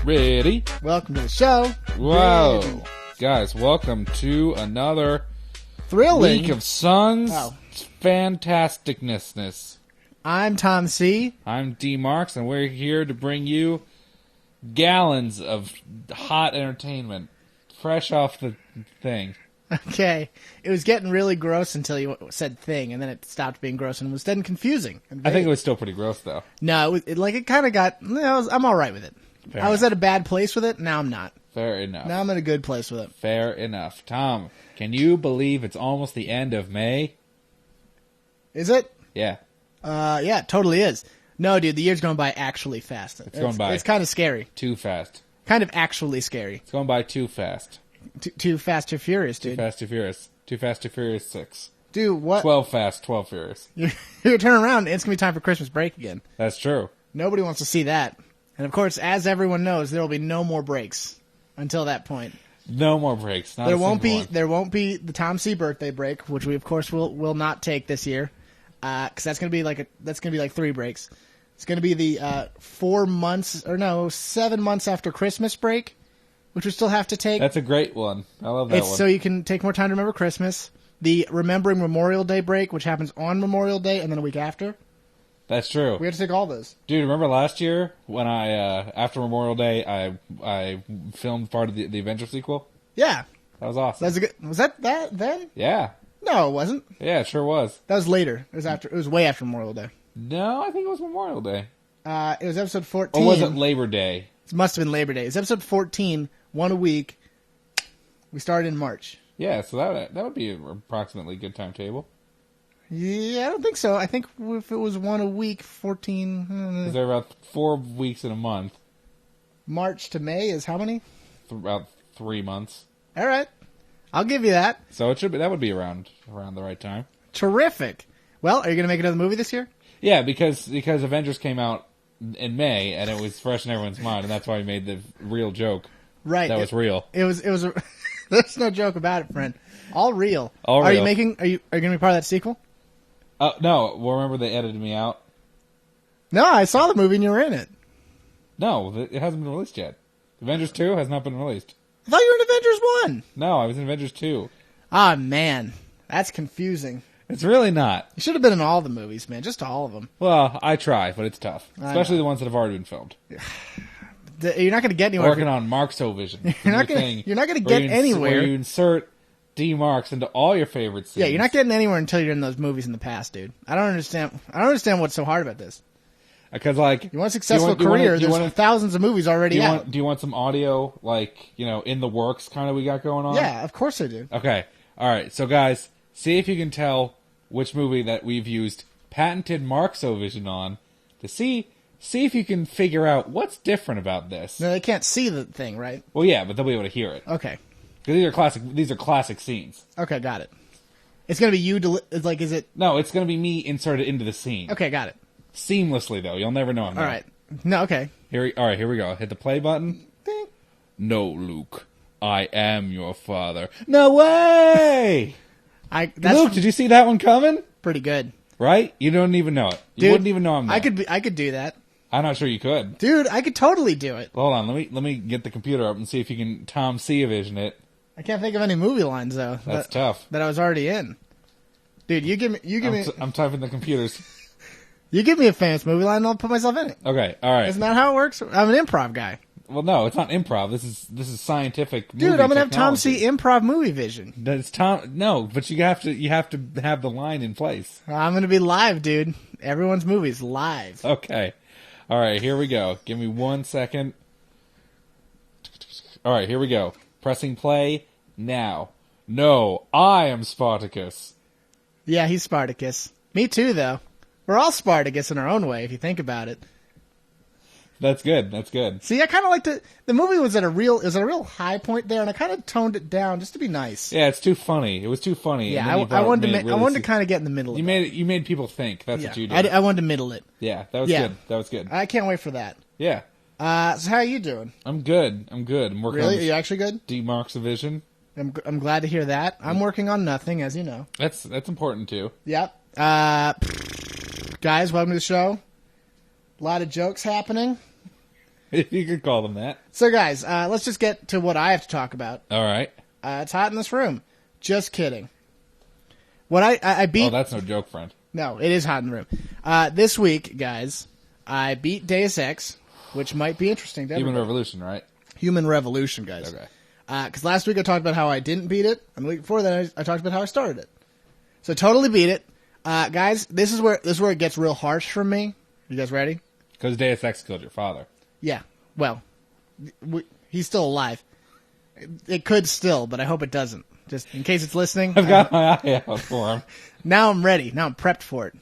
Ready? Welcome to the show. Whoa. Ready. Guys, welcome to another Thrilling. week of Suns Wow. fantasticness. I'm Tom C. I'm D. Marks, and we're here to bring you gallons of hot entertainment, fresh off the thing. Okay. It was getting really gross until you said thing, and then it stopped being gross and was then confusing. I think it was still pretty gross, though. No, it kind of got... I'm all right with it. Fair I was enough. at a bad place with it. Now I'm not. Fair enough. Now I'm in a good place with it. Fair enough. Tom, can you believe it's almost the end of May? Is it? Yeah. Yeah, it totally is. No, dude, the year's going by actually fast. It's going by. It's kind of scary. Too fast. Kind of actually scary. It's going by too fast. Too fast, too furious, dude. Too fast, too furious. Too fast, too furious 6. Dude, what? 12 fast, 12 furious. You're turning around, and it's going to be time for Christmas break again. That's true. Nobody wants to see that. And of course, as everyone knows, there will be no more breaks until that point. No more breaks. Not There a won't single be one. there won't be the Tom C birthday break, which we of course will not take this year, because that's gonna be like 3 breaks. It's gonna be the 7 months after Christmas break, which we still have to take. That's a great one. I love that It's one. so you can take more time to remember Christmas. The Remembering Memorial Day break, which happens on Memorial Day and then a week after. That's true. We have to take all those. Dude, remember last year when I, after Memorial Day, I filmed part of the Avengers sequel? Yeah, That was awesome. was that then? Yeah. No, it wasn't. Yeah, it sure was. That was later. It was after. It was way after Memorial Day. No, I think it was Memorial Day. It was episode 14. Or was it Labor Day? It must have been Labor Day. It's episode 14, one a week. We started in March. Yeah, so that would be approximately a good timetable. Yeah, I don't think so. I think if it was one a week, 14... Because there are about 4 weeks in a month. March to May is how many? About 3 months. All right. I'll give you that. So that would be around the right time. Terrific. Well, are you going to make another movie this year? Yeah, because Avengers came out in May, and it was fresh in everyone's mind, and that's why we made the real joke. Right. That was real. It was a... There's no joke about it, friend. All real. All Are real. you going to be part of that sequel? No, well, remember they edited me out? No, I saw the movie and you were in it. No, it hasn't been released yet. Avengers 2 has not been released. I thought you were in Avengers 1. No, I was in Avengers 2. Ah, man. That's confusing. It's really not. You should have been in all the movies, man. Just all of them. Well, I try, but it's tough. Especially the ones that have already been filmed. You're not going to get anywhere. Working on Marksovision. You're not gonna get anywhere. Where you insert D Marks into all your favorite scenes. Yeah, you're not getting anywhere until you're in those movies in the past, dude. I don't understand what's so hard about this. Because, like... You want a successful career, there's thousands of movies already out. Do you want some audio, like, in the works kind of we got going on? Yeah, of course I do. Okay. All right. So, guys, see if you can tell which movie that we've used patented Marksovision on to see if you can figure out what's different about this. No, they can't see the thing, right? Well, yeah, but they'll be able to hear it. Okay. Because these are classic scenes. Okay, got it. It's going to be you, is it? No, it's going to be me inserted into the scene. Okay, got it. Seamlessly, though. You'll never know I'm All not. right. No, okay. All right, here we go. Hit the play button. Ding. No, Luke. I am your father. No way! That's Luke, did you see that one coming? pretty good. Right? You don't even know it. You Dude, wouldn't even know I'm there. I could do that. I'm not sure you could. Dude, I could totally do it. Hold on, let me get the computer up and see if you can Tom C vision it. I can't think of any movie lines though. That's tough. That I was already in. Dude, you give me I'm typing the computers. you give me a famous movie line and I'll put myself in it. Okay, all right. Isn't that how it works? I'm an improv guy. Well, no, it's not improv. This is scientific. Dude, movie I'm gonna have Tom technology. C improv movie vision. That's Tom. No, but you have to have the line in place. I'm gonna be live, dude. Everyone's movies live. Okay. All right, here we go. Give me 1 second. All right, here we go. Pressing play now. No, I am Spartacus. Yeah, he's Spartacus. Me too, though. We're all Spartacus in our own way, if you think about it. That's good. That's good. See, I kind of liked it. The movie was at a real high point there, and I kind of toned it down just to be nice. Yeah, it's too funny. It was too funny. Yeah, and then I wanted really to kind of get in the middle. You made people think. That's what you did. I wanted to middle it. Yeah, that was Yeah. good. That was good. I can't wait for that. Yeah, So how are you doing? I'm good. I'm working Really? on Are you actually good? D Marks Vision. I'm glad to hear that. I'm working on nothing, as you know. That's important too. Yep. Guys, welcome to the show. A lot of jokes happening. If you could call them that. So, guys, let's just get to what I have to talk about. All right. It's hot in this room. Just kidding. What I beat... Oh, that's no joke, friend. No, it is hot in the room. This week, guys, I beat Deus Ex, which might be interesting to Human everybody. Revolution, right? Human Revolution, guys. Okay. Because last week I talked about how I didn't beat it, and the week before that I talked about how I started it. So totally beat it. Guys, this is where it gets real harsh for me. You guys ready? Because Deus Ex killed your father. Yeah. Well, he's still alive. It could still, but I hope it doesn't. Just in case it's listening. I've got my eye out for him. Now I'm ready. Now I'm prepped for it.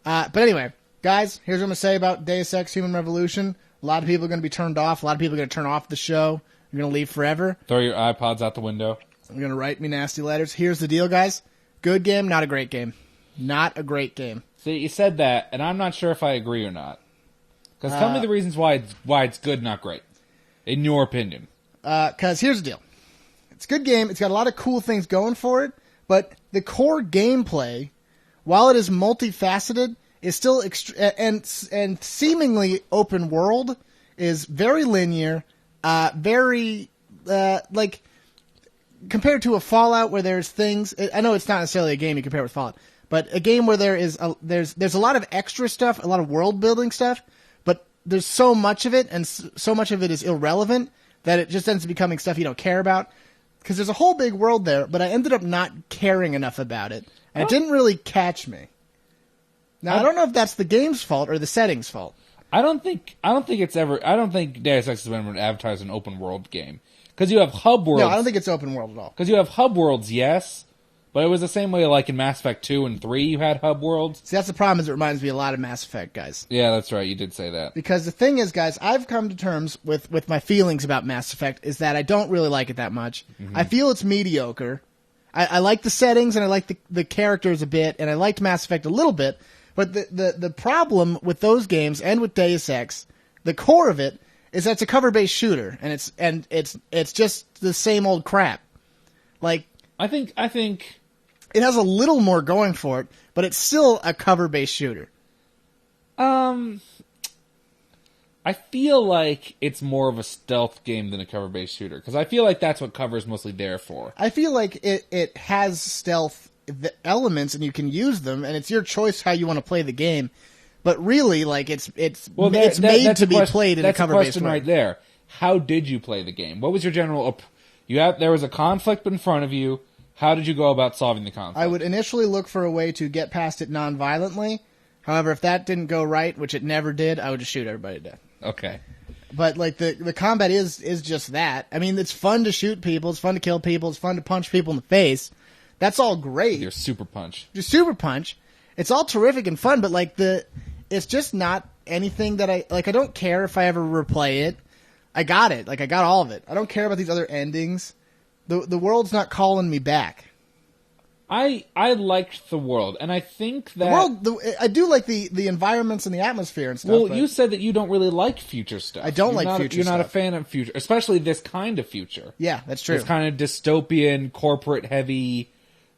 But anyway, guys, here's what I'm going to say about Deus Ex Human Revolution. A lot of people are going to be turned off. A lot of people are going to turn off the show. You're going to leave forever. Throw your iPods out the window. You're going to write me nasty letters. Here's the deal, guys. Good game, not a great game. Not a great game. See, you said that, and I'm not sure if I agree or not. Because tell me the reasons why it's good, not great. In your opinion. Because here's the deal. It's a good game. It's got a lot of cool things going for it. But the core gameplay, while it is multifaceted, is still and seemingly open world, is very linear, very like compared to a Fallout where there's things. I know it's not necessarily a game you compare with Fallout, but a game where there's a lot of extra stuff, a lot of world building stuff, but there's so much of it, and so much of it is irrelevant that it just ends up becoming stuff you don't care about. Because there's a whole big world there, but I ended up not caring enough about it, and it didn't really catch me. Now I don't know if that's the game's fault or the setting's fault. I don't think Deus Ex has been advertised an open world game. Because you have hub worlds. No, I don't think it's open world at all. Because you have hub worlds, yes. But it was the same way like in Mass Effect 2 and 3 you had hub worlds. See, that's the problem, is it reminds me a lot of Mass Effect, guys. Yeah, that's right. You did say that. Because the thing is, guys, I've come to terms with my feelings about Mass Effect is that I don't really like it that much. Mm-hmm. I feel it's mediocre. I like the settings and I like the characters a bit, and I liked Mass Effect a little bit. But the problem with those games and with Deus Ex, the core of it, is that it's a cover-based shooter, and it's just the same old crap. Like I think it has a little more going for it, but it's still a cover-based shooter. I feel like it's more of a stealth game than a cover-based shooter, because I feel like that's what cover is mostly there for. I feel like it has stealth elements, and you can use them, and it's your choice how you want to play the game. But really, like it's made to be played in a cover-based way. That's a question right there. How did you play the game? What was your general? There was a conflict in front of you. How did you go about solving the conflict? I would initially look for a way to get past it non-violently. However, if that didn't go right, which it never did, I would just shoot everybody to death. Okay. But like the combat is just that. I mean, it's fun to shoot people. It's fun to kill people. It's fun to punch people in the face. That's all great. Your super punch. It's all terrific and fun, but like it's just not anything that I don't care if I ever replay it. I got it. Like I got all of it. I don't care about these other endings. The world's not calling me back. I liked the world, and I think that I do like the environments and the atmosphere and stuff. Well, you said that you don't really like future stuff. I don't like future stuff. You're not a fan of future, especially this kind of future. Yeah, that's true. This kind of dystopian, corporate heavy,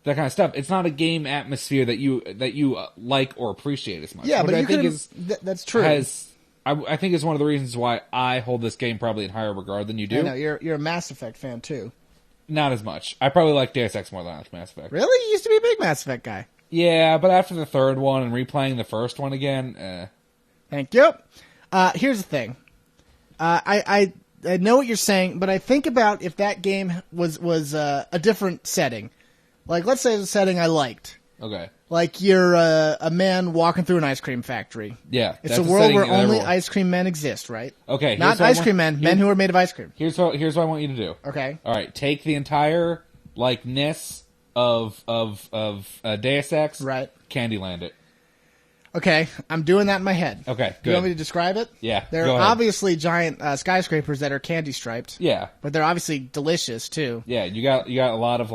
that kind of stuff. It's not a game atmosphere that you like or appreciate as much. Yeah, but I you think that's true. I think it's one of the reasons why I hold this game probably in higher regard than you do. I know, you're a Mass Effect fan too. Not as much. I probably like Deus Ex more than I like Mass Effect. Really? You used to be a big Mass Effect guy. Yeah, but after the third one and replaying the first one again, Thank you. Here's the thing. I know what you're saying, but I think about if that game was a different setting. Like, let's say it's a setting I liked. Okay. Like, you're a man walking through an ice cream factory. Yeah. It's a world where only ice cream men exist, right? Okay. Not ice cream men, men who are made of ice cream. Here's what I want you to do. Okay. All right. Take the entire, ness of Deus Ex. Right. Candyland it. Okay. I'm doing that in my head. Okay, good. Do you want me to describe it? Yeah, There go are ahead. obviously giant skyscrapers that are candy striped. Yeah. But they're obviously delicious, too. Yeah, you got a lot of,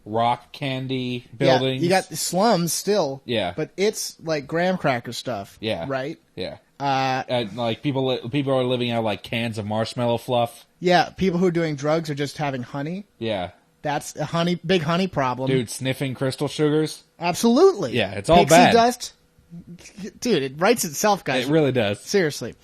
rock candy buildings. Yeah, you got slums still. Yeah. But it's like graham cracker stuff. Yeah. Right? Yeah. People are living out cans of marshmallow fluff. Yeah, people who are doing drugs are just having honey. Yeah. That's a big honey problem. Dude, sniffing crystal sugars. Absolutely. Yeah, it's all Pixie bad. dust. Dude, it writes itself, guys. It really does. Seriously.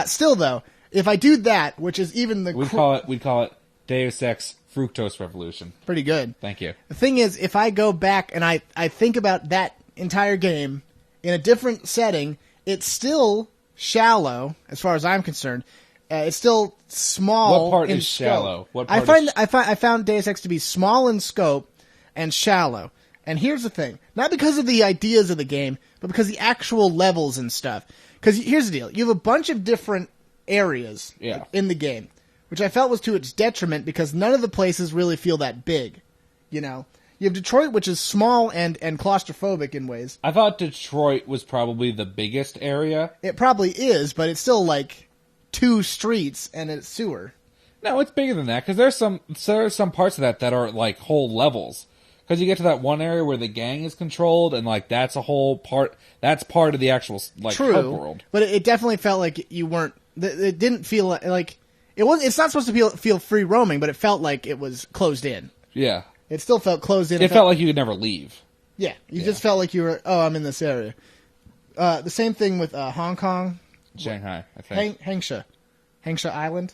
Still, though, if I do that, which is even the we'd call it Deus Ex Fructose Revolution. pretty good. Thank you. The thing is, if I go back and I think about that entire game in a different setting, it's still shallow as far as I'm concerned. It's still small. What part in is scope. shallow? What I part I found Deus Ex to be small in scope and shallow. And here's the thing: not because of the ideas of the game, but because of the actual levels and stuff. Because here's the deal: you have a bunch of different areas in the game, which I felt was to its detriment because none of the places really feel that big. You know, you have Detroit, which is small and claustrophobic in ways. I thought Detroit was probably the biggest area. It probably is, but it's still like 2 streets and a sewer. No, it's bigger than that because there's some parts of that are like whole levels. Because you get to that one area where the gang is controlled, and like that's a whole part. That's part of the actual like hub world. But it definitely felt like you weren't. It didn't feel like it was. It's not supposed to feel free roaming, but it felt like it was closed in. Yeah, it still felt closed in. It felt like you could never leave. Yeah, you just felt like you were. Oh, I'm in this area. The same thing with Hong Kong, Shanghai. I think Hangsha Island.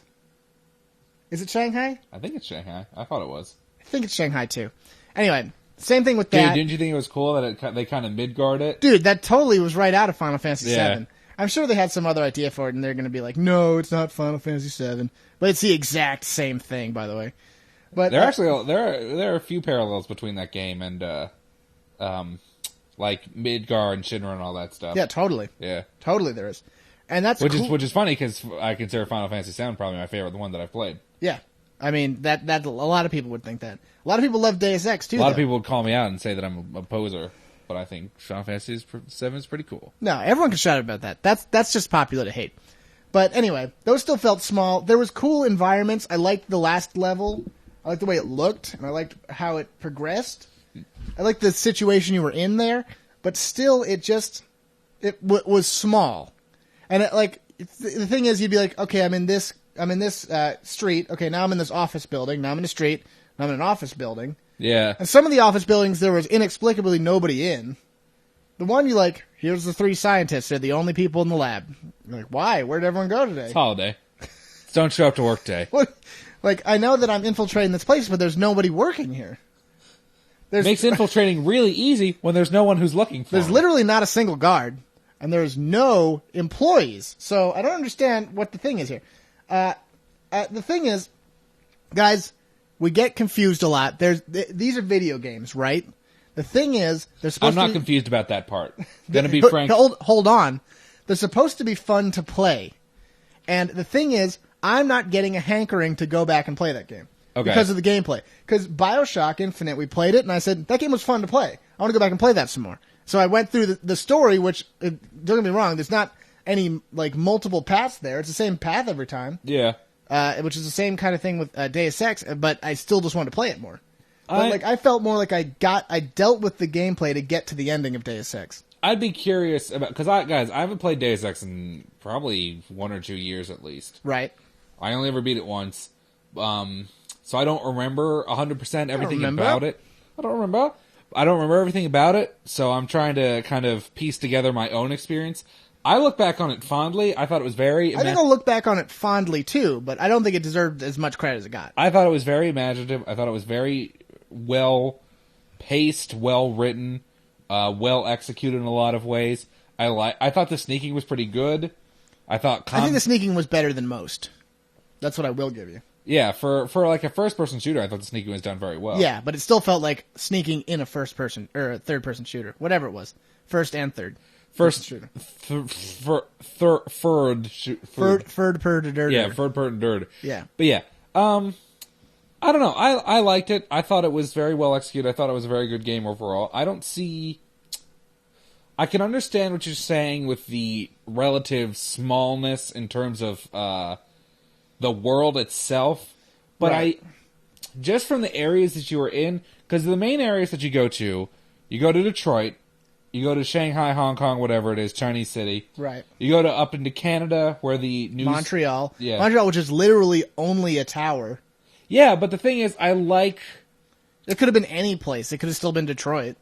Is it Shanghai? I think it's Shanghai. I thought it was. I think it's Shanghai too. Anyway, same thing with that. Dude, didn't you think it was cool that they kind of Midgard it? Dude, that totally was right out of Final Fantasy Yeah. VII. I'm sure they had some other idea for it, and they're going to be like, no, it's not Final Fantasy VII. But it's the exact same thing, by the way. But There are a few parallels between that game and like Midgard and Shinra and all that stuff. yeah, totally. Yeah. Totally there is. And that's Which cool. is funny because I consider Final Fantasy VII probably my favorite, the one that I've played. Yeah. I mean, that a lot of people would think that. A lot of people love Deus Ex, too, A lot though. of people would call me out and say that I'm a poser, but I think Final Fantasy VII is pretty cool. No, everyone can shout about that. That's just popular to hate. But anyway, those still felt small. There was cool environments. I liked the last level. I liked the way it looked, and I liked how it progressed. I liked the situation you were in there, but still, was small. And the thing is, you'd be like, okay, I'm in this street. Okay, now I'm in this office building. Now I'm in a street. Now I'm in an office building. Yeah. And some of the office buildings, there was inexplicably nobody in. The one you like, here's the 3 scientists. They're the only people in the lab. You're like, why? Where'd everyone go today? It's holiday. Don't show up to work day. What? Like, I know that I'm infiltrating this place, but there's nobody working here. Makes infiltrating really easy when there's no one who's looking for There's them. literally not a single guard, and there's no employees. So I don't understand what the thing is here. The thing is, guys, we get confused a lot. These are video games, right? The thing is, they're supposed I'm to not confused about that part. Gonna be but frank. Hold on. They're supposed to be fun to play. And the thing is, I'm not getting a hankering to go back and play that game. Okay. Because of the gameplay. Because BioShock Infinite, we played it, and I said, that game was fun to play. I want to go back and play that some more. So I went through the story, which, don't get me wrong, there's not any, like, multiple paths there. It's the same path every time. Yeah. Which is the same kind of thing with Deus Ex, but I still just wanted to play it more. But I felt more like I dealt with the gameplay to get to the ending of Deus Ex. I'd be curious about, because I haven't played Deus Ex in probably 1 or 2 years at least. Right. I only ever beat it once. So I don't remember 100% everything about it. I don't remember everything about it, so I'm trying to kind of piece together my own experience. I look back on it fondly. I thought it was very... I think I'll look back on it fondly, too, but I don't think it deserved as much credit as it got. I thought it was very imaginative. I thought it was very well-paced, well-written, well-executed in a lot of ways. I thought the sneaking was pretty good. I think the sneaking was better than most. That's what I will give you. Yeah, for like a first-person shooter, I thought the sneaking was done very well. Yeah, but it still felt like sneaking in a first-person, or a third-person shooter. Whatever it was. First and third. First shooter. Third-person Third-person. Yeah, third-person. Yeah. But yeah, I don't know. I liked it. I thought it was very well executed. I thought it was a very good game overall. I can understand what you're saying with the relative smallness in terms of the world itself, but right. just from the areas that you were in, because the main areas that you go to Detroit, you go to Shanghai, Hong Kong, whatever it is, Chinese city. Right. You go up into Canada, where the news... Montreal. Yeah. Montreal, which is literally only a tower. Yeah, but the thing is, I like... It could have been any place. It could have still been Detroit.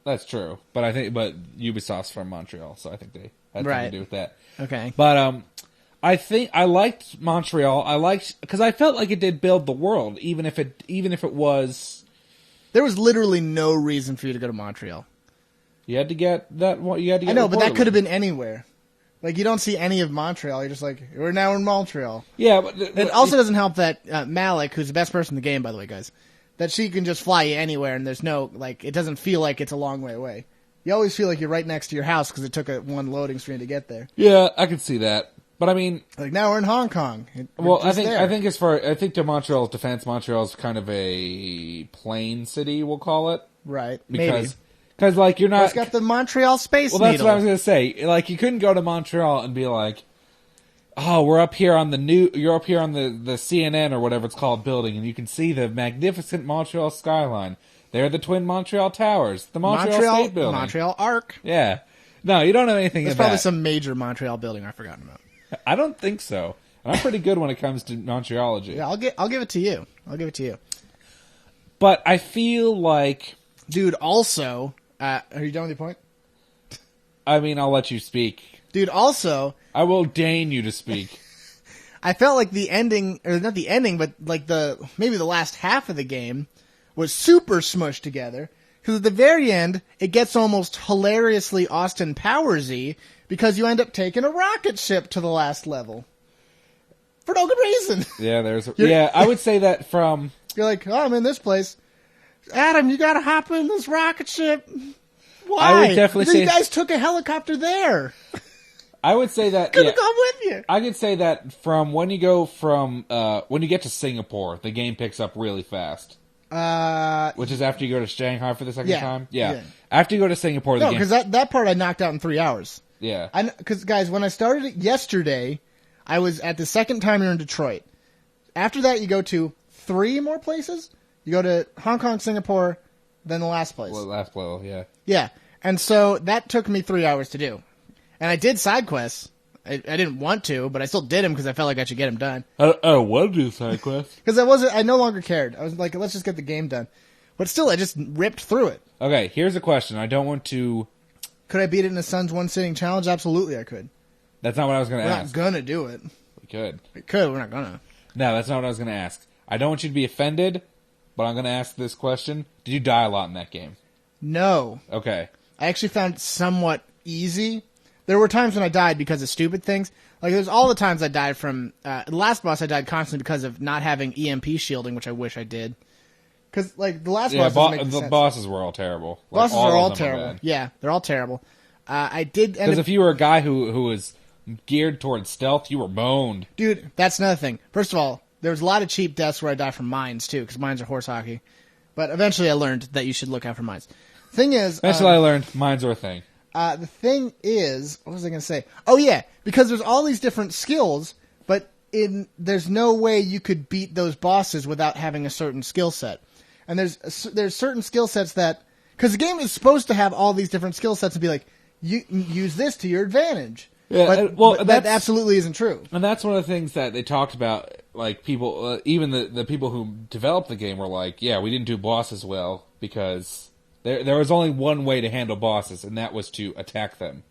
That's true, but Ubisoft's from Montreal, so I think they had something to do with that. Okay. But I think I liked Montreal. Because I felt like it did build the world, even if it was. There was literally no reason for you to go to Montreal. You had to get that. You had to get. I know, but that could have been anywhere. Like, you don't see any of Montreal. You're just like, we're now in Montreal. Yeah, but it also doesn't help that Malik, who's the best person in the game, by the way, guys, that she can just fly you anywhere, and there's no, like, it doesn't feel like it's a long way away. You always feel like you're right next to your house because it took one loading screen to get there. Yeah, I can see that. But I mean, like, now we're in Hong Kong. I think to Montreal's defense, Montreal's kind of a plain city, we'll call it. Right. Because like, you're not. It's got the Montreal Space Needle. Well, that's what I was going to say. Like, you couldn't go to Montreal and be like, oh, you're up here on the CNN or whatever it's called building, and you can see the magnificent Montreal skyline. They're the twin Montreal Towers, the Montreal State Building, Montreal Arc. Yeah, no, you don't know anything. There's probably some major Montreal building I've forgotten about. I don't think so. I'm pretty good when it comes to Montreology. Yeah, I'll give it to you. I'll give it to you. But I feel like, dude. Also, are you done with your point? I mean, I'll let you speak, dude. Also, I will deign you to speak. I felt like the ending, or not the ending, but like maybe the last half of the game was super smushed together. Because at the very end, it gets almost hilariously Austin Powers-y because you end up taking a rocket ship to the last level. For no good reason. Yeah, I would say that from... You're like, oh, I'm in this place. Adam, you gotta hop in this rocket ship. Why? I would definitely say... You guys took a helicopter there. I would say that... Could have come with you. I could say that from when you get to Singapore, the game picks up really fast. Which is after you go to Shanghai for the second time? Yeah. After you go to Singapore, no, because that part I knocked out in 3 hours. Yeah. Because, guys, when I started it yesterday, I was at the second time you're in Detroit. After that, you go to 3 more places. You go to Hong Kong, Singapore, then the last place. Well, last level, yeah. Yeah. And so that took me 3 hours to do. And I did side quests. I didn't want to, but I still did them because I felt like I should get them done. I don't want to do side quests. Because I no longer cared. I was like, let's just get the game done. But still, I just ripped through it. Okay, here's a question. I don't want to... Could I beat it in a Sun's one-sitting challenge? Absolutely, I could. That's not what I was going to ask. We're not going to do it. We could. We're not going to. No, that's not what I was going to ask. I don't want you to be offended, but I'm going to ask this question. Did you die a lot in that game? No. Okay. I actually found it somewhat easy. There were times when I died because of stupid things. Like, there's all the times I died from... the last boss, I died constantly because of not having EMP shielding, which I wish I did. Because, like, the last boss doesn't make sense. The bosses were all terrible. Bosses are all terrible. Yeah, they're all terrible. I did... Because if you were a guy who was geared towards stealth, you were boned. Dude, that's another thing. First of all, there was a lot of cheap deaths where I died from mines, too, because mines are horse hockey. But eventually I learned that you should look out for mines. Thing is... Eventually I learned mines are a thing. The thing is, what was I going to say? Oh yeah, because there's all these different skills, but there's no way you could beat those bosses without having a certain skill set. And there's certain skill sets that, because the game is supposed to have all these different skill sets and be like, you use this to your advantage. Yeah, but that absolutely isn't true. And that's one of the things that they talked about. Like people, even the people who developed the game were like, yeah, we didn't do bosses well because. There was only one way to handle bosses, and that was to attack them.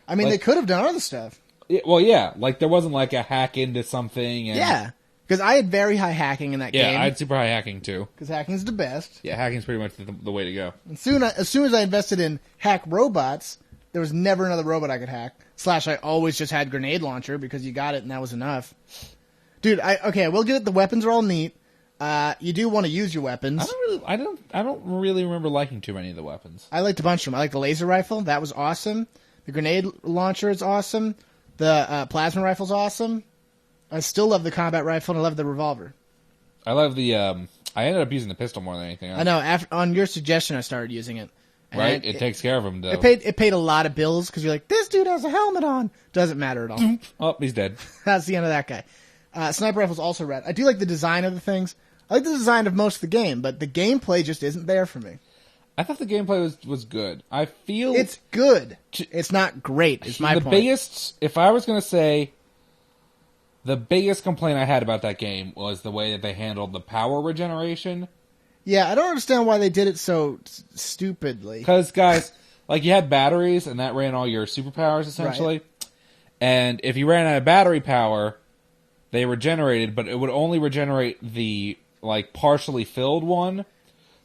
I mean, they could have done other stuff. Well, yeah. Like, there wasn't, like, a hack into something. And, yeah. Because I had very high hacking in that game. Yeah, I had super high hacking, too. Because hacking's the best. Yeah, hacking's pretty much the way to go. And as soon as I invested in hack robots, there was never another robot I could hack. / I always just had grenade launcher because you got it and that was enough. Dude, I will give it the weapons are all neat. You do want to use your weapons. I don't really remember liking too many of the weapons. I liked a bunch of them. I liked the laser rifle. That was awesome. The grenade launcher is awesome. The plasma rifle's awesome. I still love the combat rifle, and I love the revolver. I love the... I ended up using the pistol more than anything else. I know. On your suggestion, I started using it. And right? It takes care of him, though. It paid a lot of bills, because you're like, this dude has a helmet on. Doesn't matter at all. Oh, he's dead. That's the end of that guy. Sniper rifle's also rad. I do like the design of the things. I like the design of most of the game, but the gameplay just isn't there for me. I thought the gameplay was good. I feel... It's good. It's not great, is my point. If I was going to say... The biggest complaint I had about that game was the way that they handled the power regeneration. Yeah, I don't understand why they did it so stupidly. Because, guys, like, you had batteries, and that ran all your superpowers, essentially. Right. And if you ran out of battery power, they regenerated, but it would only regenerate the like partially filled one.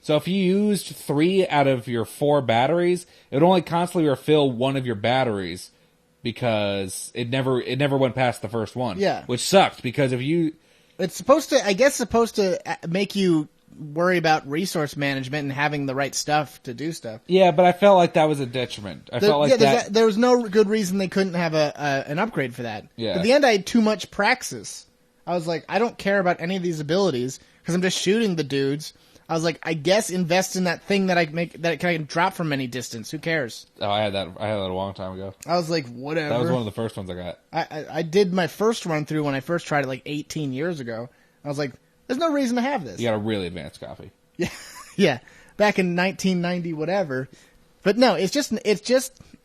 So if you used 3 out of your 4 batteries, it would only constantly refill one of your batteries because it never went past the first one. Yeah. Which sucked because if you... It's supposed to make you worry about resource management and having the right stuff to do stuff. Yeah, but I felt like that was a detriment. There was no good reason they couldn't have an upgrade for that. Yeah. At the end, I had too much praxis. I was like, I don't care about any of these abilities because I'm just shooting the dudes. I was like, I guess invest in that thing that I can drop from any distance. Who cares? Oh, I had that a long time ago. I was like, whatever. That was one of the first ones I got. I did my first run through when I first tried it like 18 years ago. I was like, there's no reason to have this. You got a really advanced copy. Yeah, yeah. Back in 1990, whatever. But no, it's just.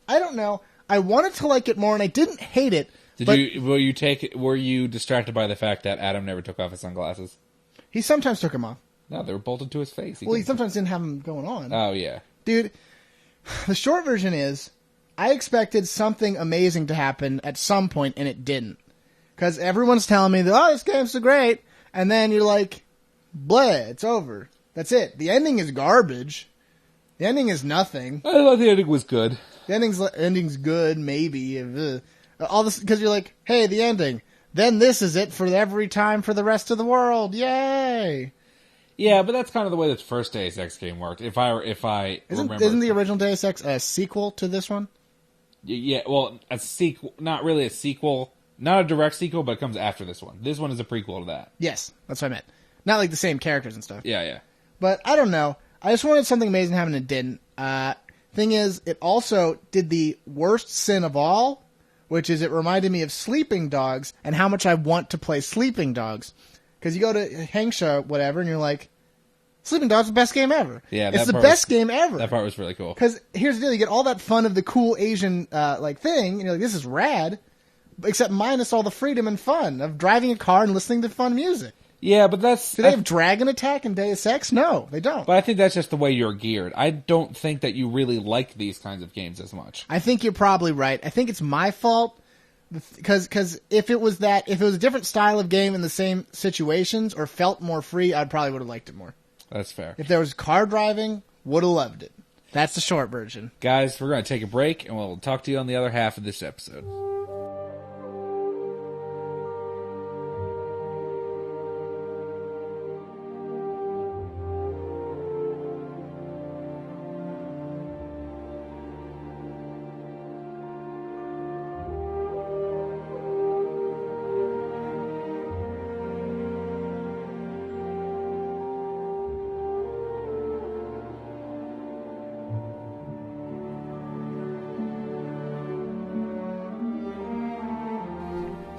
I don't know. I wanted to like it more, and I didn't hate it. Were you distracted by the fact that Adam never took off his sunglasses? He sometimes took them off. No, they were bolted to his face. He sometimes didn't have them going on. Oh, yeah. Dude, the short version is, I expected something amazing to happen at some point, and it didn't. Because everyone's telling me, that, this game's so great, and then you're like, bleh, it's over. That's it. The ending is garbage. The ending is nothing. I thought the ending was good. The ending's good, maybe. All this, because you're like, hey, the ending. Then this is it for every time for the rest of the world. Yay! Yeah, but that's kind of the way the first Deus Ex game worked. If I remember, isn't the original Deus Ex a sequel to this one? Yeah, well, a sequel, not really a sequel, not a direct sequel, but it comes after this one. This one is a prequel to that. Yes, that's what I meant. Not like the same characters and stuff. Yeah, yeah. But I don't know. I just wanted something amazing to happen and it didn't. Thing is, it also did the worst sin of all, which is it reminded me of Sleeping Dogs and how much I want to play Sleeping Dogs. Because you go to Hengsha, whatever, and you're like, Sleeping Dogs is the best game ever. Yeah, it's the best game ever. That part was really cool. Because here's the deal: you get all that fun of the cool Asian thing, and you're like, this is rad, except minus all the freedom and fun of driving a car and listening to fun music. Yeah, but that's... Do they have Dragon Attack in Deus Ex? No, they don't. But I think that's just the way you're geared. I don't think that you really like these kinds of games as much. I think you're probably right. I think it's my fault. Because if it was a different style of game in the same situations or felt more free, I probably would have liked it more. That's fair. If there was car driving, would have loved it. That's the short version. Guys, we're going to take a break, and we'll talk to you on the other half of this episode.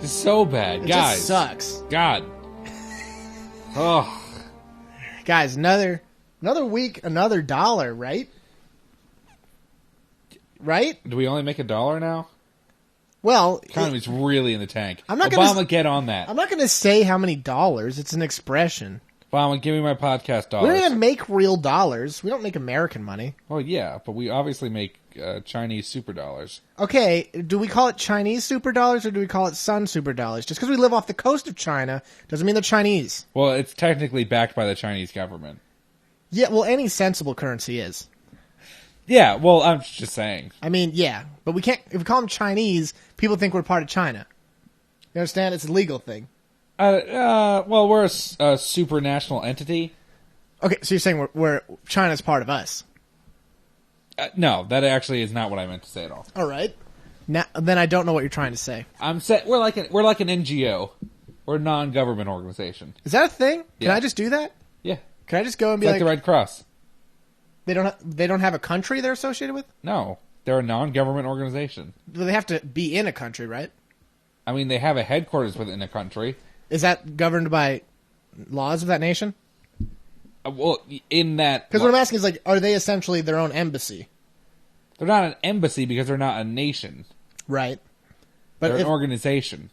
It's so bad, guys. It just sucks. God. Oh. Guys, another week, another dollar, right? Right? Do we only make $1 now? Well, Economy's really in the tank. Obama, get on that. I'm not going to say how many dollars. It's an expression. Obama, give me my podcast dollars. We don't even make real dollars. We don't make American money. Well, yeah, but we obviously make Chinese super dollars. Okay, do we call it Chinese super dollars or do we call it Sun super dollars? Just because we live off the coast of China doesn't mean they're Chinese. Well, it's technically backed by the Chinese government. Yeah, well, any sensible currency is. Yeah, well, I'm just saying. I mean, yeah, but we can't. If we call them Chinese, people think we're part of China. You understand? It's a legal thing. Well, we're a supranational entity. Okay, so you're saying we're China's part of us? No, that actually is not what I meant to say at all. All right. Now, then I don't know what you're trying to say. We're like an NGO. We're a non-government organization. Is that a thing? Yeah. Can I just do that? Yeah. Can I just go and be like the Red Cross? They don't have a country they're associated with? No, they're a non-government organization. Well, they have to be in a country, right? I mean, they have a headquarters within a country. Is that governed by laws of that nation? Well, in that... Because what I'm asking is, like, are they essentially their own embassy? They're not an embassy because they're not a nation. Right. But they're an organization.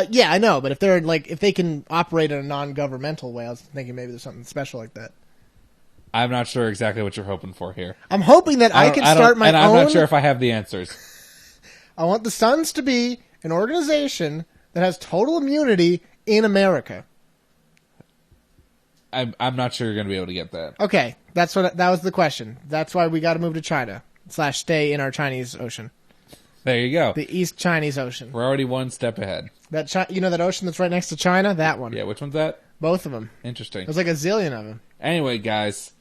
Yeah, I know, but if they're, like, if they can operate in a non-governmental way, I was thinking maybe there's something special like that. I'm not sure exactly what you're hoping for here. I'm hoping that I can start my own... And I'm not sure if I have the answers. I want the Suns to be an organization that has total immunity in America? I'm not sure you're going to be able to get that. Okay, that was the question. That's why we got to move to China / stay in our Chinese Ocean. There you go. The East Chinese Ocean. We're already one step ahead. That that ocean that's right next to China? That one. Yeah, which one's that? Both of them. Interesting. There's like a zillion of them. Anyway, guys,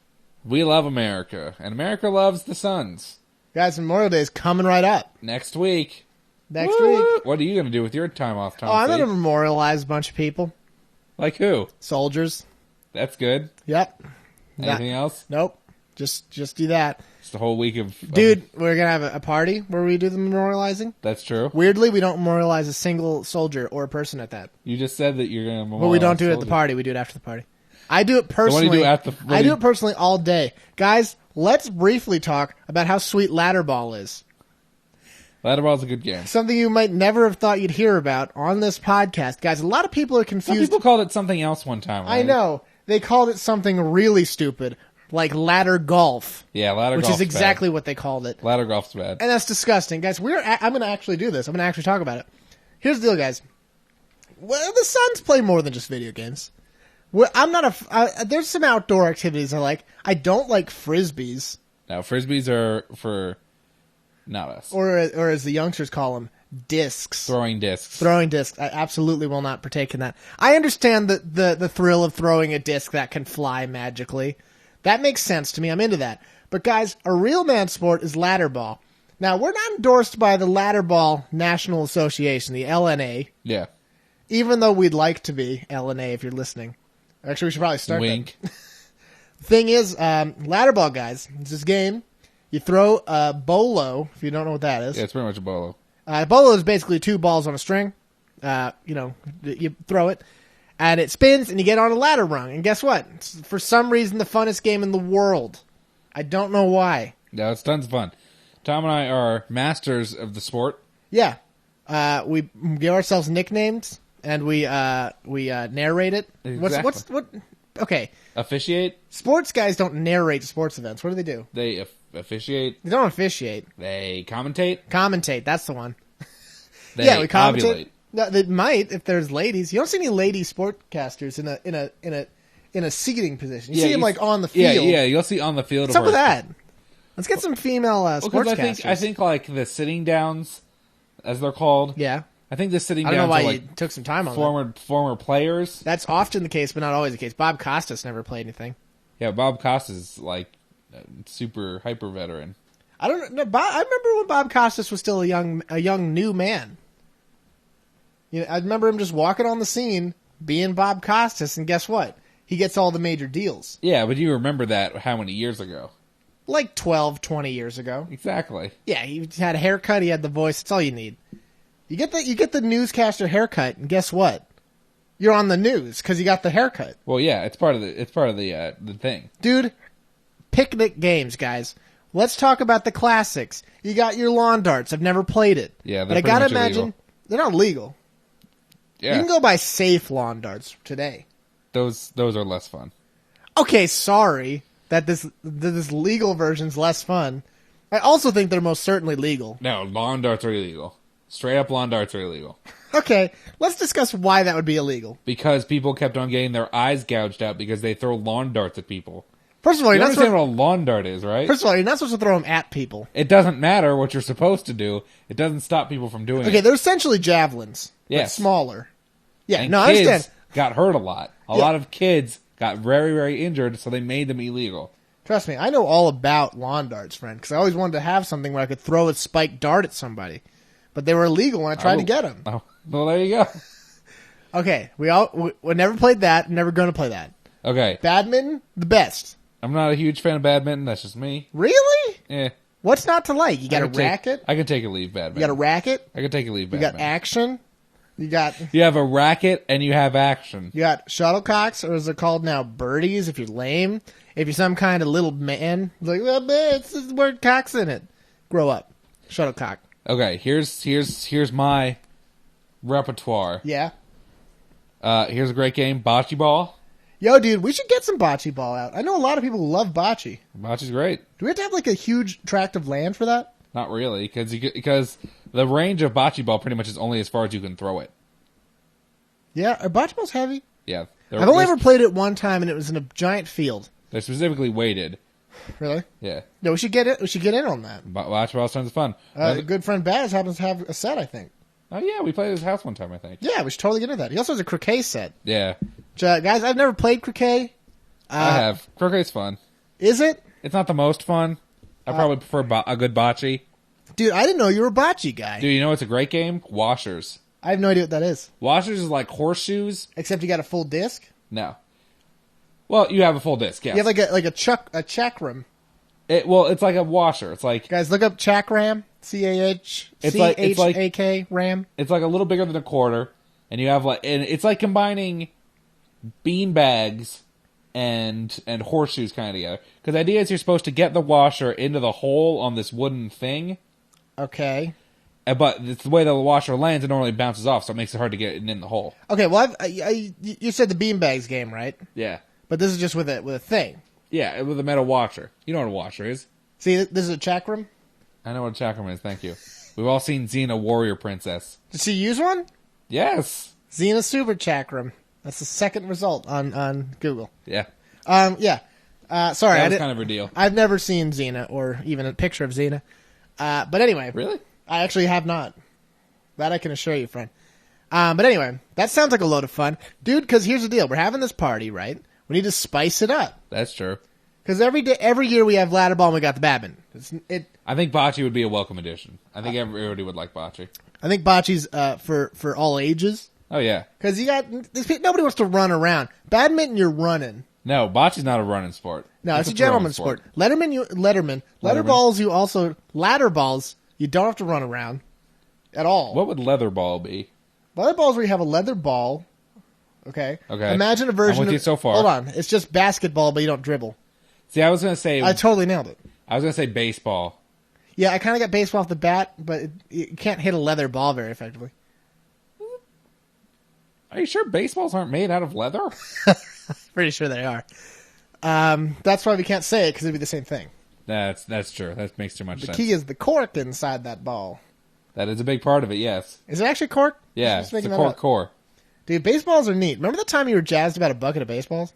we love America, and America loves the Suns. Guys, Memorial Day is coming right up. Next week. Next week. What are you going to do with your time off, Tom? Oh, I'm going to memorialize a bunch of people. Like who? Soldiers. That's good. Yep. Anything else? Nope. Just do that. Just a whole week of... Dude, we're going to have a party where we do the memorializing. That's true. Weirdly, we don't memorialize a single soldier or person at that. You just said that you're going to memorialize... But we don't do it at the party. We do it after the party. I do it personally. So what do you do I do it personally all day. Guys, let's briefly talk about how sweet ladder ball is. Ladder ball is a good game. Something you might never have thought you'd hear about on this podcast. Guys, a lot of people are confused. Some people called it something else one time, right? I know. They called it something really stupid, like ladder golf. Yeah, ladder golf. Which is exactly what they called it. Ladder golf's bad. And that's disgusting. Guys, I'm going to actually do this. I'm going to actually talk about it. Here's the deal, guys. Well, the Suns play more than just video games. I'm not there's some outdoor activities I like. I don't like frisbees. No, frisbees are for not us. Or as the youngsters call them, discs. Throwing discs. Throwing discs. I absolutely will not partake in that. I understand the thrill of throwing a disc that can fly magically. That makes sense to me. I'm into that. But guys, a real man sport is ladder ball. Now, we're not endorsed by the Ladder Ball National Association, the LNA. Yeah. Even though we'd like to be LNA if you're listening. Actually, we should probably start Wink. that. Thing is, ladder ball, guys, it's this game. You throw a bolo, if you don't know what that is. Yeah, it's pretty much a bolo. Bolo is basically two balls on a string. You throw it, and it spins, and you get on a ladder rung. And guess what? It's, for some reason, the funnest game in the world. I don't know why. Yeah, it's tons of fun. Tom and I are masters of the sport. Yeah. We give ourselves nicknames, and we narrate it. Exactly. Okay. Officiate? Sports guys don't narrate sports events. What do? They officiate. They don't officiate. They commentate. Commentate. That's the one. They yeah, we commentate. ovulate. No, they might if there's ladies. You don't see any lady sportcasters in a seating position. You see them like on the field. Yeah. You'll see on the field. What's up with that? Let's get some female sportscasters. I think like the sitting downs, as they're called. Yeah. I think the sitting I downs don't know why are like you took some time on former players. That's often the case, but not always the case. Bob Costas never played anything. Yeah, Bob Costas is like a super hyper veteran. I don't know. I remember when Bob Costas was still a young new man. You know, I remember him just walking on the scene, being Bob Costas, and guess what? He gets all the major deals. Yeah, but you remember that how many years ago? Like 12, 20 years ago. Exactly. Yeah, he had a haircut, he had the voice. That's all you need. You get the newscaster haircut, and guess what? You're on the news because you got the haircut. Well, yeah, it's part of the thing. Dude, picnic games, guys. Let's talk about the classics. You got your lawn darts. I've never played it. Yeah, but I gotta imagine illegal. They're not legal. Yeah. You can go buy safe lawn darts today. Those are less fun. Okay, sorry that this legal version's less fun. I also think they're most certainly legal. No, lawn darts are illegal. Straight up lawn darts are illegal. Okay, let's discuss why that would be illegal. Because people kept on getting their eyes gouged out because they throw lawn darts at people. First of all, you understand what a lawn dart is, right? First of all, you're not supposed to throw them at people. It doesn't matter what you're supposed to do. It doesn't stop people from doing it. Okay, they're essentially javelins. Yes. But smaller. Yeah, and I kids understand. Got hurt a lot. A lot of kids got very, very injured, so they made them illegal. Trust me, I know all about lawn darts, friend, because I always wanted to have something where I could throw a spiked dart at somebody. But they were illegal when I tried to get them. Oh, well, there you go. Okay, we never played that, never going to play that. Okay. Badminton, the best. I'm not a huge fan of badminton. That's just me. Really? Yeah. What's not to like? You got a racket? I can take a leave badminton. You got a racket? I can take a leave You badminton. got action? You have a racket and you have action. You got shuttlecocks, or is it called now birdies if you're lame? If you're some kind of little man, like, well, man, it's the word cocks in it. Grow up. Shuttlecock. Okay, here's my repertoire. Yeah. Here's a great game, bocce ball. Yo, dude, we should get some bocce ball out. I know a lot of people who love bocce. Bocce's great. Do we have to have like a huge tract of land for that? Not really, because the range of bocce ball pretty much is only as far as you can throw it. Yeah, are bocce balls heavy? Yeah. I've only ever played it one time, and it was in a giant field. They're specifically weighted. Really? Yeah. No, we should get it. We should get in on that. Bocce ball sounds fun. A good friend Baz happens to have a set, I think. Oh yeah, we played at his house one time, I think. Yeah, we should totally get into that. He also has a croquet set. Yeah. Guys, I've never played croquet. I have. Croquet's fun. Is it? It's not the most fun. I probably prefer a good bocce. Dude, I didn't know you were a bocce guy. Dude, you know what's a great game? Washers. I have no idea what that is. Washers is like horseshoes. Except you got a full disc? No. Well, you have a full disc, yes. You have like a chakram. It's like a washer. It's like... Guys, look up chakram. C-H-C-H-A-K, ram. It's like a little bigger than a quarter. And you have and it's like combining bean bags and horseshoes kind of together. Because the idea is you're supposed to get the washer into the hole on this wooden thing. Okay. But it's the way the washer lands, it normally bounces off, so it makes it hard to get it in the hole. Okay, well, you said the beanbags game, right? Yeah. But this is just with a thing. Yeah, with a metal washer. You know what a washer is. See, this is a chakram? I know what a chakram is, thank you. We've all seen Xena Warrior Princess. Did she use one? Yes. Xena Super Chakram. That's the second result on Google. Yeah. Yeah. Sorry, that was kind of a deal. I've never seen Xena or even a picture of Xena. But anyway. Really? I actually have not. That I can assure you, friend. But anyway, that sounds like a load of fun. Dude, because here's the deal. We're having this party, right? We need to spice it up. That's true. Because every year we have ladder ball and we got the badminton. I think bocce would be a welcome addition. I think everybody would like bocce. I think bocce's for all ages. Oh, yeah. Because nobody wants to run around. Badminton, you're running. No, bocce's not a running sport. No, it's a gentleman's sport. Ladder balls, you don't have to run around at all. What would leather ball be? Leather balls where you have a leather ball. Okay. Okay. Imagine a version I'm with you so far. Hold on. It's just basketball, but you don't dribble. See, I was going to say... I totally nailed it. I was going to say baseball. Yeah, I kind of got baseball off the bat, but you can't hit a leather ball very effectively. Are you sure baseballs aren't made out of leather? Pretty sure they are. That's why we can't say it, because it'd be the same thing. That's true. That makes too much sense. The key is the cork inside that ball. That is a big part of it, yes. Is it actually cork? Yeah, it's the cork core. Dude, baseballs are neat. Remember the time you were jazzed about a bucket of baseballs?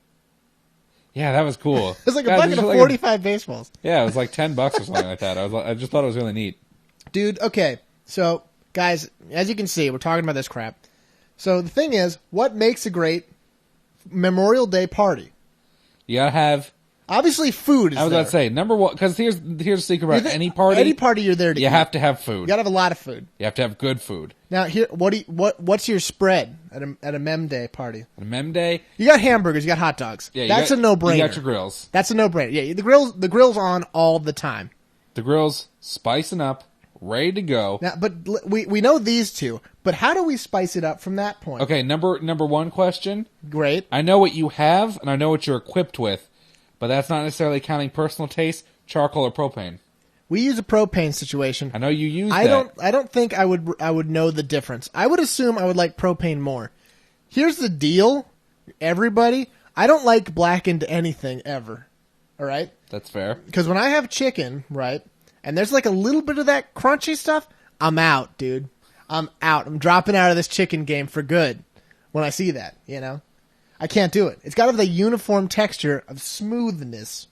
Yeah, that was cool. It was like a bucket of 45 baseballs. Yeah, it was like $10 or something like that. I just thought it was really neat. Dude, okay. So, guys, as you can see, we're talking about this crap. So the thing is, what makes a great Memorial Day party? You gotta have... Obviously, food is I was about to say, number one, because here's the secret about any party. Any party you're there to eat. You have to have food. You gotta have a lot of food. You have to have good food. Now, here, what's your spread at a Mem Day party? At a Mem Day? You got hamburgers, you got hot dogs. Yeah, that's a no-brainer. You got your grills. That's a no-brainer. Yeah, the grill's on all the time. The grill's spicing up, ready to go. Now, but we know these two, but how do we spice it up from that point? Okay, number one question. Great. I know what you have, and I know what you're equipped with, but that's not necessarily counting personal taste, charcoal or propane. We use a propane situation. I know you use that. I don't think I would know the difference. I would assume I would like propane more. Here's the deal, everybody. I don't like blackened anything ever. All right? That's fair. Because when I have chicken, right, and there's like a little bit of that crunchy stuff, I'm out, dude. I'm out. I'm dropping out of this chicken game for good when I see that, you know? I can't do it. It's got to have the uniform texture of smoothness,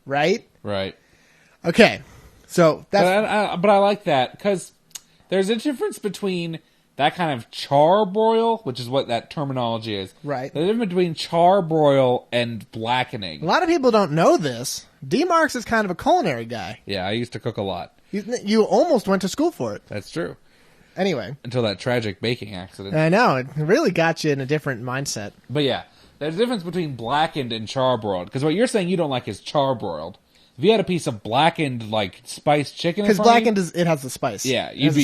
right? Right. Okay. So that's... But I like that, because there's a difference between that kind of charbroil, which is what that terminology is. Right. The difference between charbroil and blackening. A lot of people don't know this. D-Marks is kind of a culinary guy. Yeah, I used to cook a lot. You almost went to school for it. That's true. Anyway. Until that tragic baking accident. I know. It really got you in a different mindset. But yeah, there's a difference between blackened and charbroiled. Because what you're saying you don't like is charbroiled. If you had a piece of blackened, like, spiced chicken in front of you... Because blackened, it has the spice. Yeah, you'd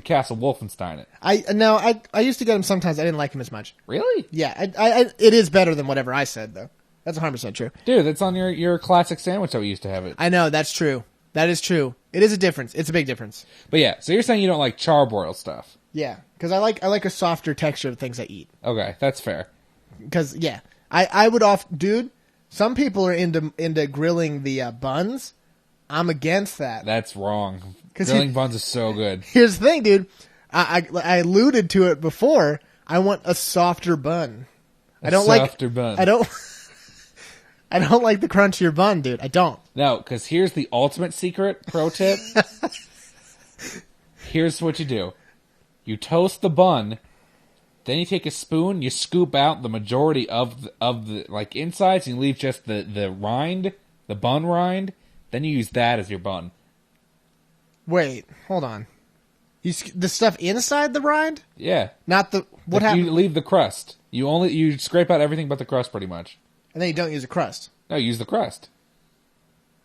cast a Wolfenstein it. I used to get him sometimes. I didn't like him as much. Really? Yeah, it is better than whatever I said, though. That's 100% true. Dude, that's on your classic sandwich that we used to have it. I know, that's true. That is true. It is a difference. It's a big difference. But yeah, so you're saying you don't like charbroiled stuff. Yeah, because I like a softer texture of things I eat. Okay, that's fair. Because, yeah, I would dude, some people are into grilling the buns. I'm against that. That's wrong. Grilling buns is so good. Here's the thing, dude. I alluded to it before. I want a softer bun. I don't like softer bun. I don't like the crunchier bun, dude. I don't. No, because here's the ultimate secret pro tip. Here's what you do. You toast the bun, then you take a spoon, you scoop out the majority of the like insides, and you leave just the rind, the bun rind, then you use that as your bun. Wait, hold on. The stuff inside the rind? Yeah. Not the... What happens? You leave the crust. You scrape out everything but the crust pretty much. And then you don't use the crust? No, use the crust.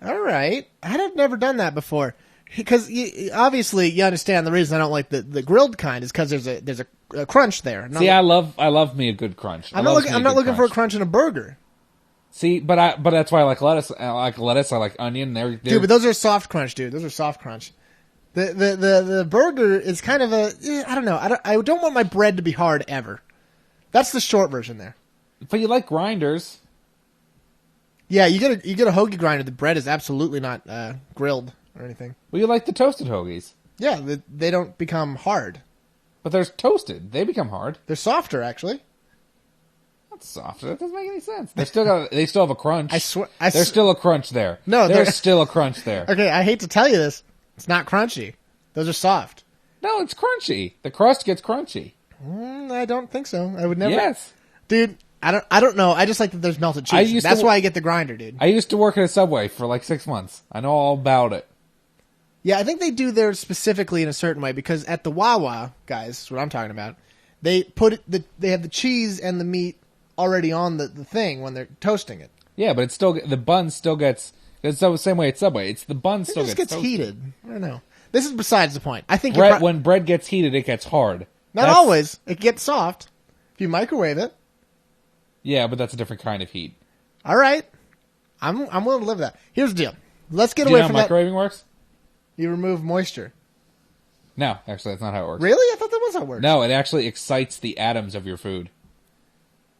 All right. I've never done that before. Because obviously you understand the reason I don't like the grilled kind is because there's a crunch there. See, I love me a good crunch. I'm not looking for a crunch in a burger. See, but that's why I like lettuce. I like onion. Dude, but those are soft crunch, dude. Those are soft crunch. The burger is kind of I don't know. I don't want my bread to be hard ever. That's the short version there. But you like grinders. Yeah, you get a hoagie grinder. The bread is absolutely not grilled or anything. Well, you like the toasted hoagies. Yeah, they don't become hard. But they're toasted. They become hard. They're softer, actually. Not softer. That doesn't make any sense. They still have a crunch. I swear. There's still a crunch there. No, there's still a crunch there. Okay, I hate to tell you this. It's not crunchy. Those are soft. No, it's crunchy. The crust gets crunchy. I don't think so. I would never. Yes. Dude, I don't know. I just like that there's melted cheese. That's why I get the grinder, dude. I used to work at a Subway for like 6 months. I know all about it. Yeah, I think they do theirs specifically in a certain way because at the Wawa, guys, that's what I'm talking about. They they have the cheese and the meat already on the thing when they're toasting it. Yeah, but it's still the bun still gets. It's the same way at Subway. It's the bun still gets toasted. Heated. I don't know. This is besides the point. I think when bread gets heated, it gets hard. Not always. It gets soft if you microwave it. Yeah, but that's a different kind of heat. All right, I'm willing to live with that. Here's the deal. Let's get Do away you know from how that. microwaving works? You remove moisture. No, actually, that's not how it works. Really? I thought that was how it works. No, it actually excites the atoms of your food.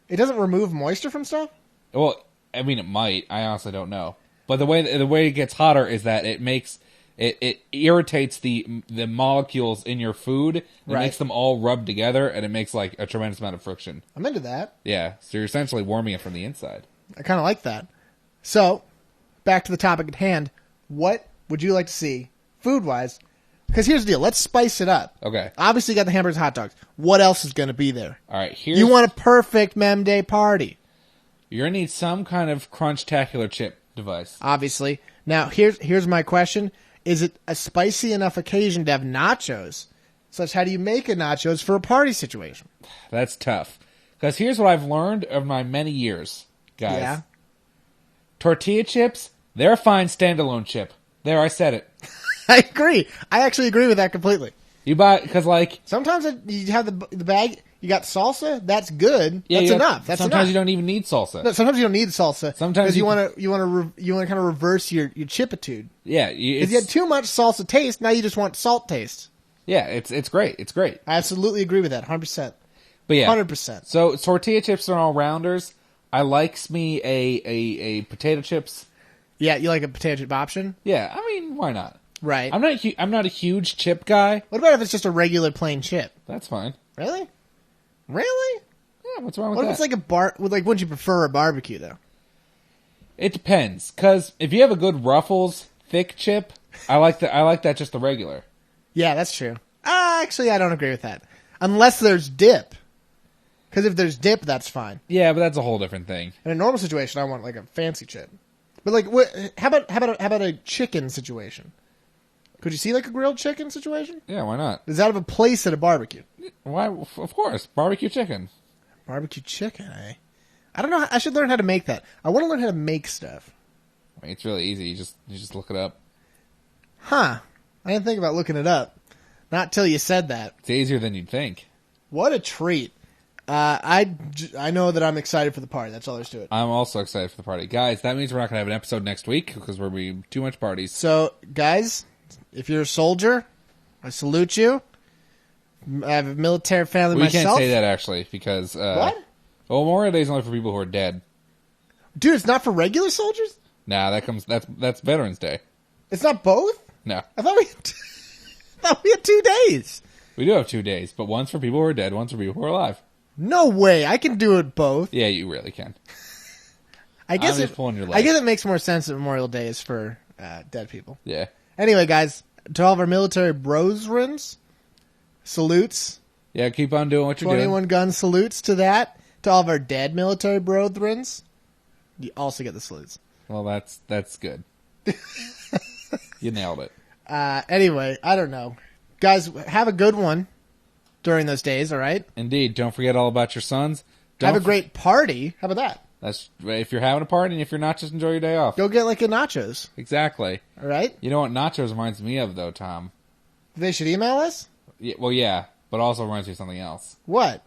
It doesn't remove moisture from stuff? Well, I mean, it might. I honestly don't know. But the way it gets hotter is that it irritates the molecules in your food. It makes them all rub together, and it makes like a tremendous amount of friction. I'm into that. Yeah, so you're essentially warming it from the inside. I kind of like that. So, back to the topic at hand. What would you like to see food-wise? Because here's the deal. Let's spice it up. Okay. Obviously, you got the hamburgers, hot dogs. What else is going to be there? All right. You want a perfect Mem Day party. You're going to need some kind of crunch-tacular chip device. Obviously. Now, here's my question. Is it a spicy enough occasion to have nachos? Such, how do you make a nachos for a party situation? That's tough. Because here's what I've learned of my many years, guys. Yeah. Tortilla chips, they're a fine standalone chip. There, I said it. I agree. I actually agree with that completely. You buy, because like... Sometimes you have the bag, you got salsa, that's good. Yeah, that's enough. Sometimes you don't even need salsa. No, sometimes you don't need salsa. Sometimes you want to kind of reverse your chipitude. Yeah. If you had too much salsa taste, now you just want salt taste. Yeah, it's great. It's great. I absolutely agree with that, 100%. But yeah. 100%. So tortilla chips are all rounders. I likes me a potato chips. Yeah, you like a potato chip option? Yeah, I mean, why not? Right. I'm not a huge chip guy. What about if it's just a regular plain chip? That's fine. Really? Really? Yeah, what's wrong with that? What if it's like wouldn't you prefer a barbecue though? It depends, because if you have a good Ruffles thick chip, I like that just the regular. Yeah, that's true. Actually, I don't agree with that. Unless there's dip. Because if there's dip, that's fine. Yeah, but that's a whole different thing. In a normal situation, I want like a fancy chip. But like, how about a chicken situation? Could you see like a grilled chicken situation? Yeah, why not? Does that have a place at a barbecue? Why? Of course, barbecue chicken. Barbecue chicken, eh? I don't know. I should learn how to make that. I want to learn how to make stuff. It's really easy. You just look it up. Huh? I didn't think about looking it up. Not till you said that. It's easier than you'd think. What a treat. I know that I'm excited for the party. That's all there's to it. I'm also excited for the party. Guys, that means we're not going to have an episode next week because we're going to be too much parties. So, guys, if you're a soldier, I salute you. I have a military family myself. We can't say that, actually, because... what? Well, Memorial Day is only for people who are dead. Dude, it's not for regular soldiers? Nah, that's Veterans Day. It's not both? No. I thought we had 2 days. We do have 2 days, but one's for people who are dead, one's for people who are alive. No way. I can do it both. Yeah, you really can. I guess I'm just pulling your leg. I guess it makes more sense that Memorial Day is for dead people. Yeah. Anyway, guys, to all of our military brosrins, salutes. Yeah, keep on doing what you're doing. 21 gun salutes to that. To all of our dead military brethrens, you also get the salutes. Well, that's good. You nailed it. Anyway, I don't know. Guys, have a good one during those days, all right? Indeed. Don't forget all about your sons. Have a great party. How about that? That's if you're having a party, and if you're not, just enjoy your day off. Go get like a nachos. Exactly. All right? You know what nachos reminds me of, though, Tom? They should email us? Yeah, well, yeah, but also reminds me of something else. What?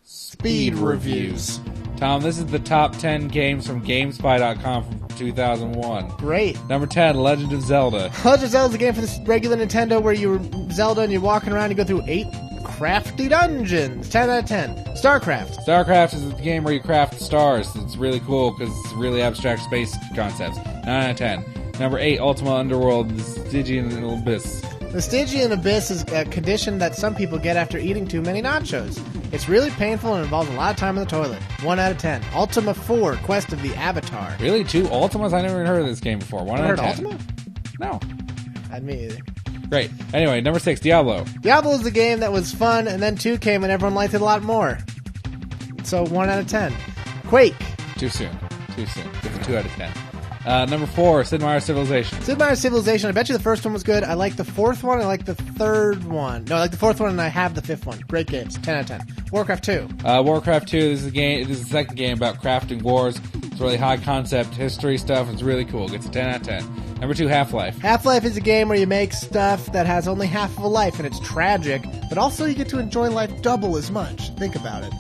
Speed reviews. Tom, this is the top 10 games from GameSpy.com from 2001. Great. Number 10, Legend of Zelda. Legend of Zelda is a game for the regular Nintendo where you're Zelda and you're walking around and you go through 8 crafty dungeons. 10 out of 10. StarCraft. StarCraft is a game where you craft stars. It's really cool because it's really abstract space concepts. 9 out of 10. Number 8, Ultima Underworld, the Stygian Abyss. The Stygian Abyss is a condition that some people get after eating too many nachos. It's really painful and involves a lot of time in the toilet. 1 out of 10. Ultima 4, Quest of the Avatar. Really? 2 Ultimas? I never even heard of this game before. 1 out of 10. Ultima? No. Me either. Great. Anyway, number 6, Diablo. Diablo is a game that was fun, and then 2 came and everyone liked it a lot more. So 1 out of 10. Quake. Too soon. It's a 2 out of 10. Number 4, Sid Meier's Civilization. Sid Meier's Civilization. I bet you the first one was good. I like the fourth one. I like the third one. No, I like the fourth one, and I have the fifth one. Great games. 10 out of 10. Warcraft 2. Warcraft 2. This is a game. This is the second game about crafting wars. It's really high concept history stuff. It's really cool. Gets a 10 out of 10. Number 2, Half-Life. Half-Life is a game where you make stuff that has only half of a life, and it's tragic, but also you get to enjoy life double as much. Think about it.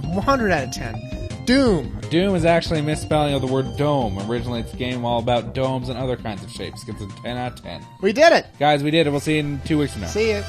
100 out of 10. Doom. Doom is actually a misspelling of the word dome. Originally, it's a game all about domes and other kinds of shapes. Gets a 10 out of 10. We did it. Guys, we did it. We'll see you in 2 weeks from now. See you.